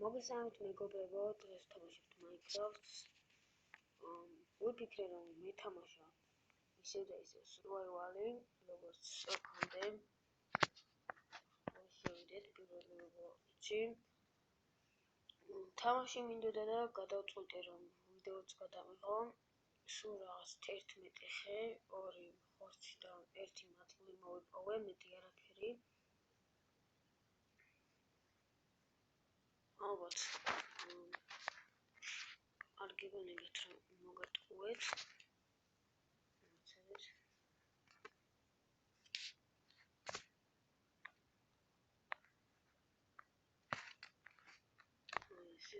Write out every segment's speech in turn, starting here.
მოგესალმებით მეგობრებო, დღეს ვთამაშობთ Minecraft-ს. ვიფიქრე რომ მეთამაშა ისევ და ისევ survival-ი, როგორც აქამდე. შევიდეთ პირველ ბლოკში. თამაში მინდოდა და გადავწყვიტე რომ ვიდეოც გადამიღო. სულ რაღაც 11 ხე, 2 ხორცი და 1 მატყლი მოვიპოვე, მეტი არაფერი. ალბათ არ გიგონებთ რომ მოგატყუეთ.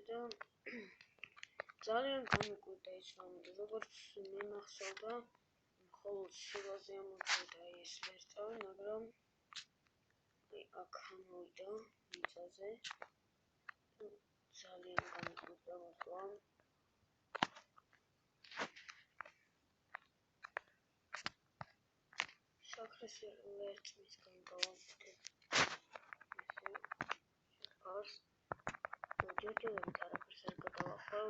და ძალიან გამიკვირდა ის რომ როგორც მე მახსოვდა მხოლოდ სილაზე ამოდიოდა ეს ვერტავი, მაგრამ აქ ამოვიდა მიწაზე. ძალიან გამიკვირდა მაგრამ შაქრის ლერწმის გამოვაკეთებ ეს ჯოჯოებით არაფერს არ გადავახვევ,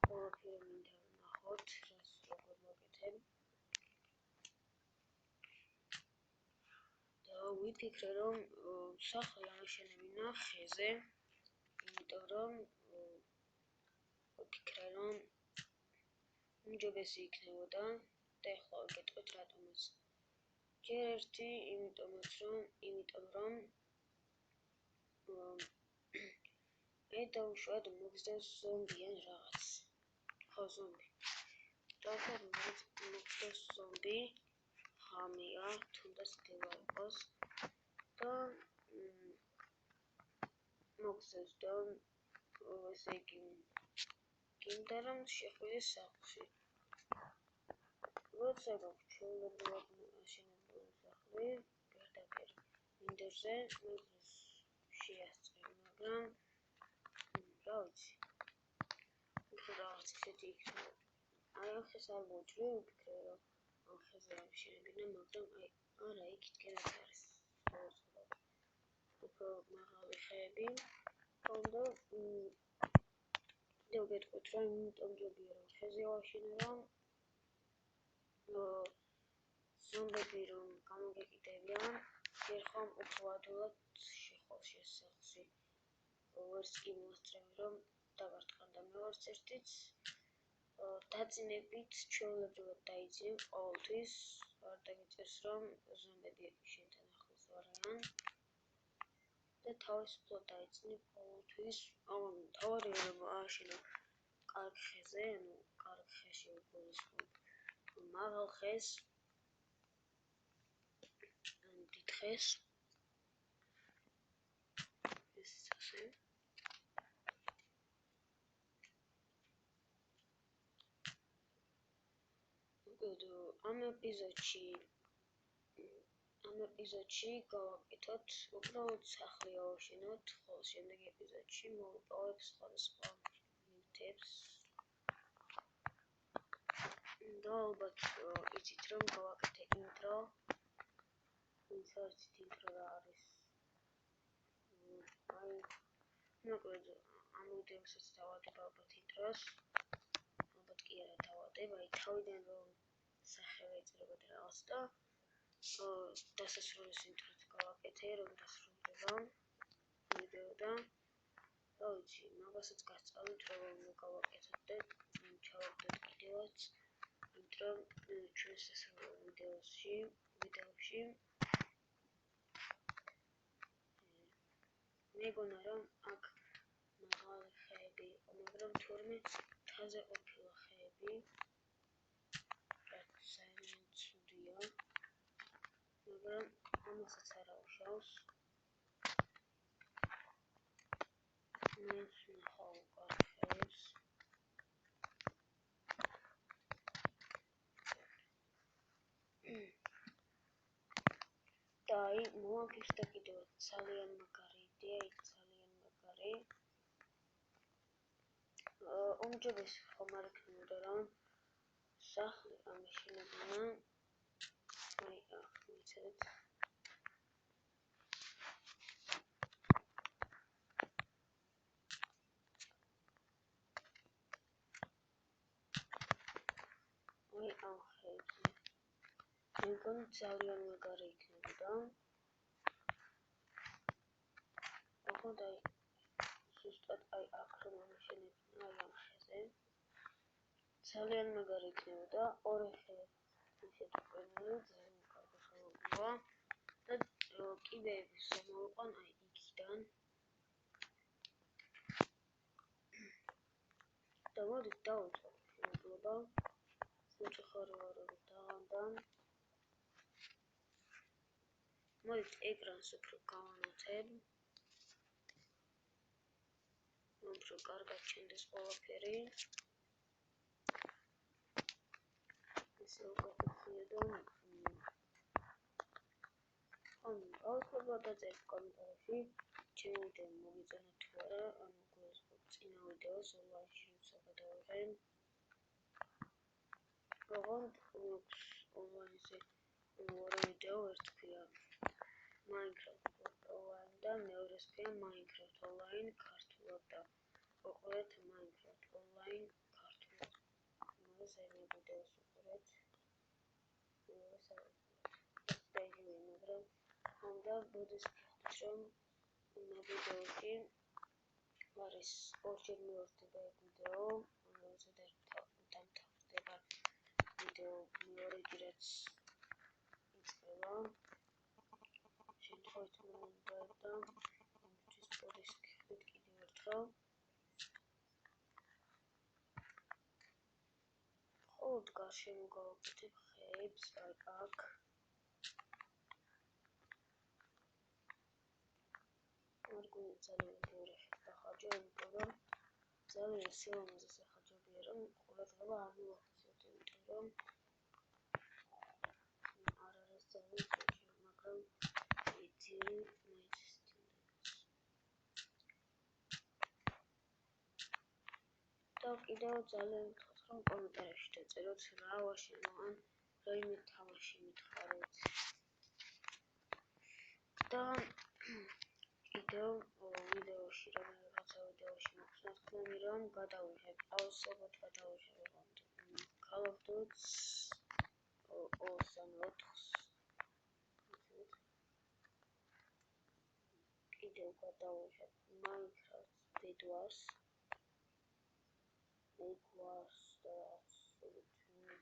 ყველაფერი მინდა ვნახოთ, რას როგორ ვაკეთებ. და ვიფიქრე რომ სახლი ამაშენებინა ხეზე, იმიტომ რომ ვიფიქრე რომ უმჯობესი იქნებოდა და ეხლა გეტყვით რატომაც. ჯერ ერთი იმიტომ რომ მე დავუშვათ მოგზდას ზომბი ან რაღაც. ხო, ზომბი. დავუშვათ მოგზდას ზომბი, ხამია, თუნდაც დება იყოს და მოგზდას და ესე იგი გინდა რომ შეხვიდეს სახლში. როცა გაქვს ჩვეულებრივად აშენებული სახლი, პირდაპირ მინდორზე მოგზდას შეასწრებ, მაგრამ რა ვიცი. ვფიქრე რაღაც ისეთი იქნება. აი ამ ხეს არ მოვჭრე, ვფიქრე რომ ამ ხეზე ამშენებინა, მაგრამ არა, იქით კიდევ არის. უფრო მაღალი ხეები. და კიდევ გეტყვით რომ იმიტომ ჯობია რომ ხეზე ვაშენო, რომ ზომბები რომ გამოგეკიდებიან, ჯერ ხომ უფრო ადვილად შეხვალ სახლში. ვერც კი მოასწრები რომ დაგარტყან და მე ვარც ერთიც. დაწინებით ჩვეულებრივად დაიძინებ ყოველთვის. არ დაგიწერს რომ ზომბები შენთან ახლოს ვარიან. და თავისუფლად დაიძინებ ყოველთვის. თავარია რომ ააშენო კარგ ხეზე, ანუ კარგ ხეში უგულისხმობ მაღალ ხეს ან დიდ ხეს. ესეც ასე. ამ ეპიზოდში გავაკეთოთ, უბრალოდ სახლი ავაშენოთ, ხოლო შემდეგ ეპიზოდში მოვიპოვებ სხვადასხვა ნივთებს. და ალბათ იცით რომ გავაკეთე ინტრო. ვინც არ იცით ინტრო რა არის. მოკლედ ამ ვიდეოსაც დავადებ ალბათ ინტროს. ალბათ კი არა დავადებ, აი თავიდან რომ სახელი ეწერებოდ რაღაც და დასასრულის ინტროც გავაკეთე, რომ დასრულდება ვიდეო და რა ვიცი, მაგასაც გასწავლით რომ გავაკეთოთ და ჩავაგდოთ კიდევაც ინტრო ჩვენს დასასრულ ვიდეოში. მეგონა რომ აქ მაღალი ხეები იყო, მაგრამ თურმე მთაზე ყოფილა ხეები. რაც ძალიან ცუდია, მაგრამ ამასაც არ აუშავს. მაინც ვნახავ კარგ ხეებს. და აი მოვაგებდა კიდევ ძალიან მაგარი იდეა, ძალიან მაგარი. უმჯობესი ხომ არ იქნებოდა რომ სახლი ამაშენებინა. აი აქ მიცადეთ. მგონი ძალიან მაგარი იქნებოდა. ოღონდ აი ზუსტად აი აქ რომ ამიშენებინა აი ამ ხეზე ძალიან მაგარი იქნებოდა. ორი ხე შეტყობინული ძალიან კარგი ხელოვნება და კიბეების ზომა აი იქიდან და მოდით დავუწყოთ მშენებლობა სამწუხარო ვარებით დაღამდა. მოდით ეკრანს უფრო გავანათებ რომ უფრო კარგად ჩანდეს ყველაფერი. ესე უკეთესია და აუცილებლად დაწერთ კომენტარებში ჩემი ვიდეო მოგეწონათ თუ არა, ანუ გულისხმობ წინა ვიდეოს ონლაინში როცა გადავიღე. ოღონდ ონლაინზე ორი ვიდეო, ერთ ქვია Minecraft online და მეორეს ქვია Minecraft online ქართულად და მოყვეთ Minecraft online ქართულად. მოზე მე ვიდეოს უყურეთ. მაგრამ უნდა ბუდის ფიქრით რომ იმ ვიდეოში არის ორჯერ მეორდება ეგ ვიდეო, რომელზედაც დამთავრდება ვიდეო მეორეჯი რაც იწყება. შემთხვევით უნდა და იმისთვის ბუდის ფიქრით კიდევ ერთხელ. ხოლოდ გარშემო გავაკეთებ ხეებს აი აქ. არ გვინდა ძალიან ბევრი ხახაჯო, იმიტომ რომ ძალიან სილამაზეს ახაჯებია რომ ყურადღება არ მივახციოთ, იმიტომ რომ არ არის ძალიან შეჭი, მაგრამ იცი მაინც და კიდევ ძალიან ვთქვათ რომ კომენტარებში დაწეროთ რა ვაშენო ან რაიმე თამაში მითხარით. და კიდევ ვიდეოში რაღაცა ვიდეოში მოხსნათ ხმები რომ გადავიღებ, აუცილებლად გადავიღებ Call of Duty 4 კიდევ გადავიღებ Minecraft Bedwars და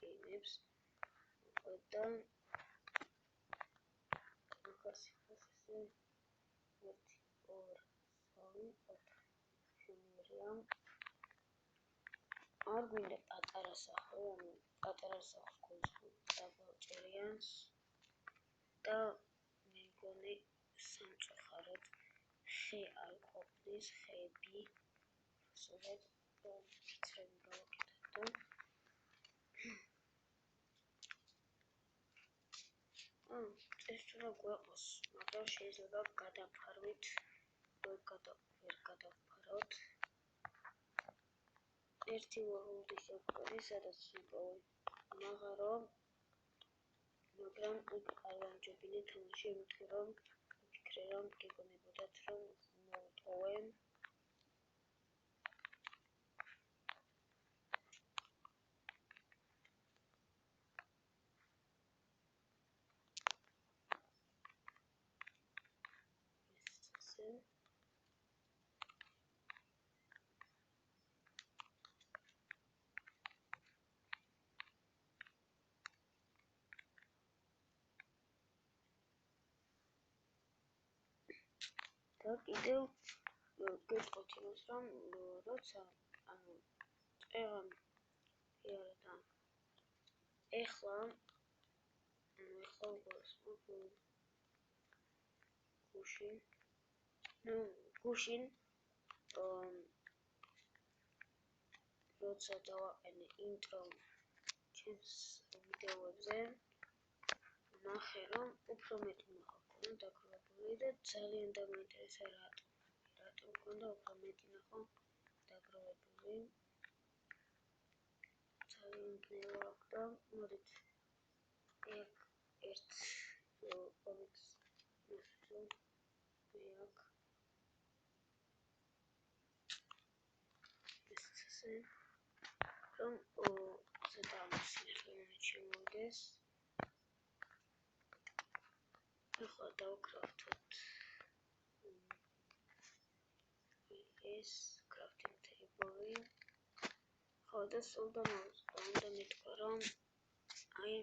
games და მაგას ხასზე 1 2 3 4 შენერია. არ გვინდა პატარა სახლი, ანუ პატარა სახლს გულისხმობ დაბალჭერიანს და მე მგონი სამწუხაროდ ხე არ ყოფნის, ხეები ასეთ ფიცრები გავაკეთებ და ეს თუ რა გვეყოს, მაგრამ შეიძლება გადაფარვით, ვერ გადავფაროთ. ერთი ვორლდი შეგვიძლია, სადაც ვიპოვე მაღარო, მაგრამ იქ არ ვამჯობინე თამაში, იმიტომ რომ ვფიქრე რომ გეგონებოდათ რომ მოვიტოვე. და კიდევ გეტყვით იმას რომ როცა ანუ წეღან იარა და ეხლა გუშინ როცა დავაყენე ინტრო ჩემს ვიდეოებზე ნახე რომ უფრო მეტი მახა ქონდა დაგროვებული და ძალიან დამაინტერესა რატომ ქონდა უფრო მეტი ნახო დაგროვებული. ძალიან გნევა აქვს და მოდით ეგ ერთ კომიქსს ვისწავლ მე აქ ესე რომ ცოტა მოსინახე მომჩემოდეს. ახლა დავკრაფტოთ ეს crafting table. ხო და სულ დამოვიწყდა, უნდა მეთქვა რომ აი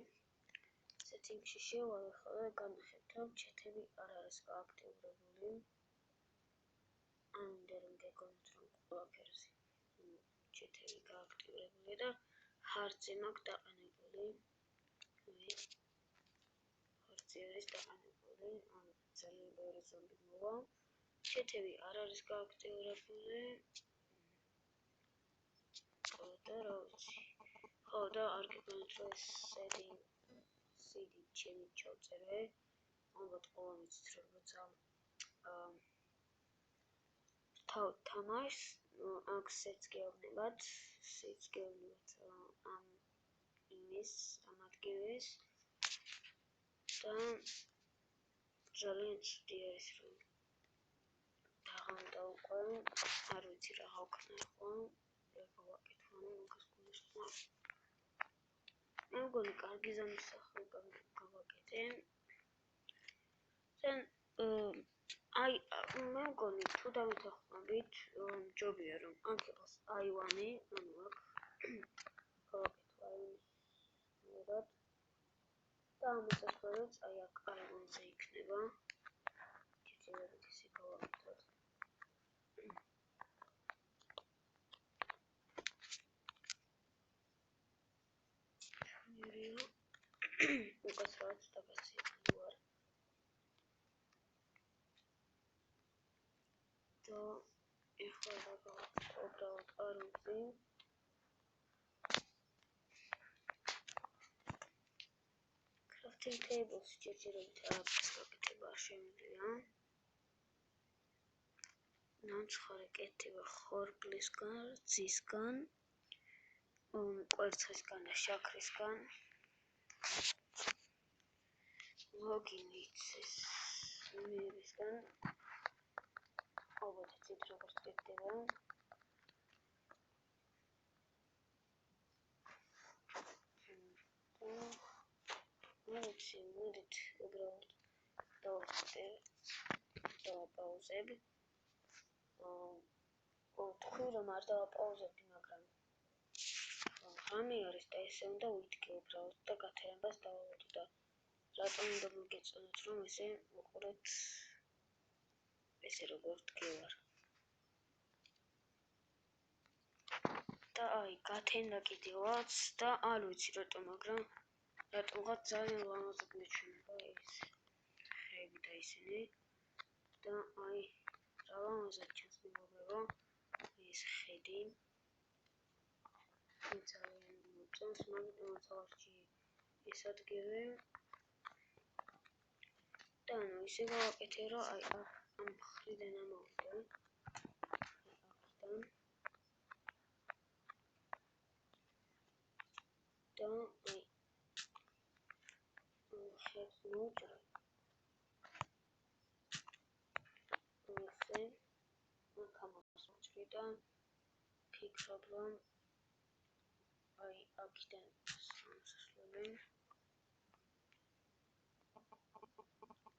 setting-ში შევალე ხოლმე განახეთ რომ ჩეთები არ არის გააქტიურებული. უნდა რომ გეკონტროლოთ რომ ყველაფერზე ჩეთები გააქტიურებულია და ჰარდზე მაქვს დაყენებული. ჰარდზე არის დაყენებული, ძალიან ბევრი ზომბი მოვა. ჩეთები არ არის გააქტიურებული. და რა ვიცი. ხო და არ გიგონოთ რომ ეს CD ჩემი ჩავწერე. ალბათ ყველა მიცით რომ როცა თამაშს აქ სეტს გეუბნებათ ამ ადგილას და ძალიან ცუდი არის რომ დაღამდა უკვე, არ ვიცი რა გავქნა ახლა, გავაკეთო, მაგას გულისხმობ. მე მგონი კარგი ზამის სახე გავაკეთე. თან აი მე მგონი თუ დავეთანხმებით, ჯობია რომ აქ იყოს აივანი, ანუ აქ გავაკეთო აივანი და ამასაცვლელიც აი აქ აივანზე იქნება. ჯერჯერობით ისე გავაკეთოთ. უკაცრავად დაგაცილებული ვარ. და ეხლა დავაკეთო უბრალოდ არუზი. crafting tables ჯერჯერობით არაფერს გაკეთება არ შემიძლია. ნამჩხარი კეთდება ხორბლისგან, რძისგან, კვერცხისგან და შაქრისგან. ლოგინიც ეს იმერისგან. ალბათ იცით როგორც კეთდება. მე ვიცი, მოდით უბრალოდ დავაპაუზებ. თქვი რომ არ დავაპაუზებდი, მაგრამ რამე არის და ესე უნდა ვიდგე უბრალოდ და გათენებას დავავადო და რატომ უნდა მოგეწონოთ რომ ესე უყურეთ ესე როგორ ვდგევარ. და აი გათენდა კიდევაც და არ ვიცი რატომ, მაგრამ რატომღაც ძალიან ლამაზად მეჩვენება ეს ხეები და ისინი და აი რა ლამაზად ჩანს მეგობრებო ეს ხედი. ძალიან მოწონს, მაგრამ თავში ეს ადგილი და ანუ ისე გავაკეთე რომ აი აქ ამ მხრიდან ამოვიდე. აქედან და აი ხებს მოვჭრე. ესე აქამოს მოვჭრე და ფიქრობ რომ აი აქედან სამსასვლელი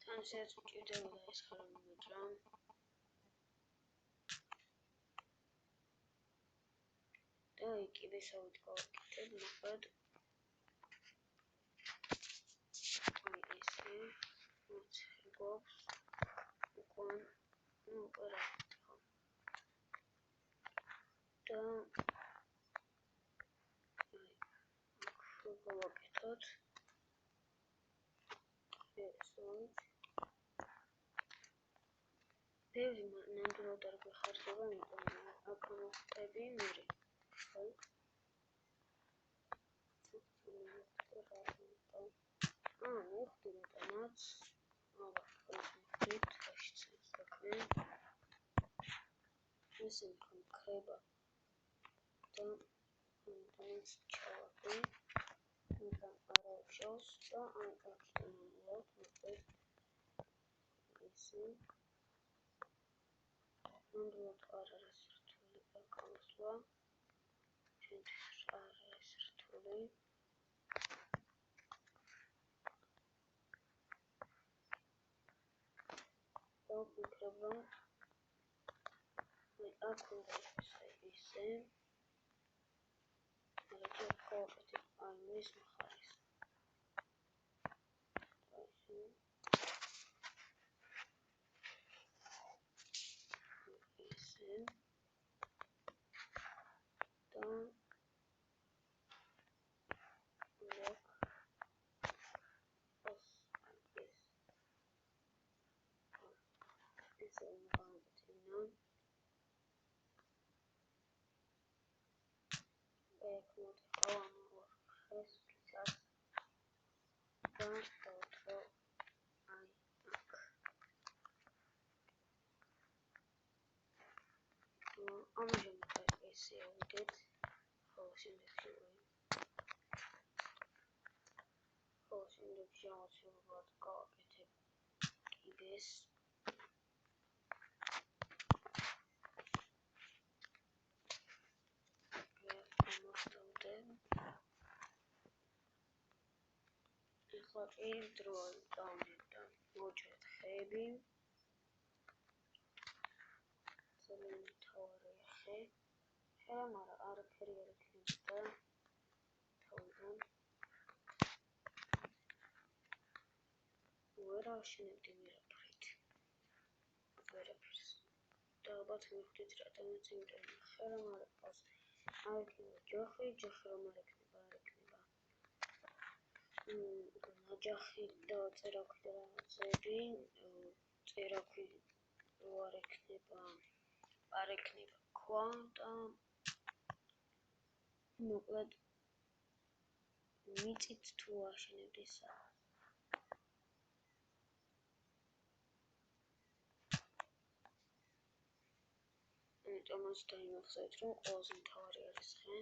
თან შეც მჭირდებოდა ეს ხარ მომეჭრა. და აი კიბესავით გავაკეთებ ნახეთ. აი ესე მოцеხი გვაქვს უკან რა ხო და აი გავაკეთოთ ესოით ბევრი ნამდვილად არ გვეხარდება, იმიტომ აქ მოვხტები მერე ხო მოვხდი მეტანაც ვიხდით ხაშცეს საქმე ესე მქრება და ამიტომაც ჩავაყრი მაგრამ არა უშავს და აი აქედან ამოვავთ მოკლედ ესე ნამდვილად არ არის რთული აქ ამოსვლა ჩვენთვის არ არის რთული ვფიქრობ, რომ აქ უნდა ისე, მაგრამ ჯერ გავაკეთებ მის მხარეს. ისე და ამჟამად ესე ავიდეთ, ხოლო შემდეგში აუცილებლად გავაკეთებ კიდეს. ეხლა კი დრო დავდით და მოვჭრეთ ხეები. ძალიან მთავარი ხე, მაგრამ არაფერი არ იქნება და თავიდან ვერ აშენებდი ვერაფერს. და ალბათ მივხვდით რატომაც, იმიტომ რომ ხე რომ არ ყავს, არ იქნება ჯოხი რომ არ იქნება, ნაჯახი და წერაქვი და რაღაცები, წერაქვი რო არ იქნება, ქვა და მოკლედ მიწით თუ აშენებდი სადაც. ამიტომაც დაიმახსოვრეთ, რომ ყველაზე მთავარი არის ხე.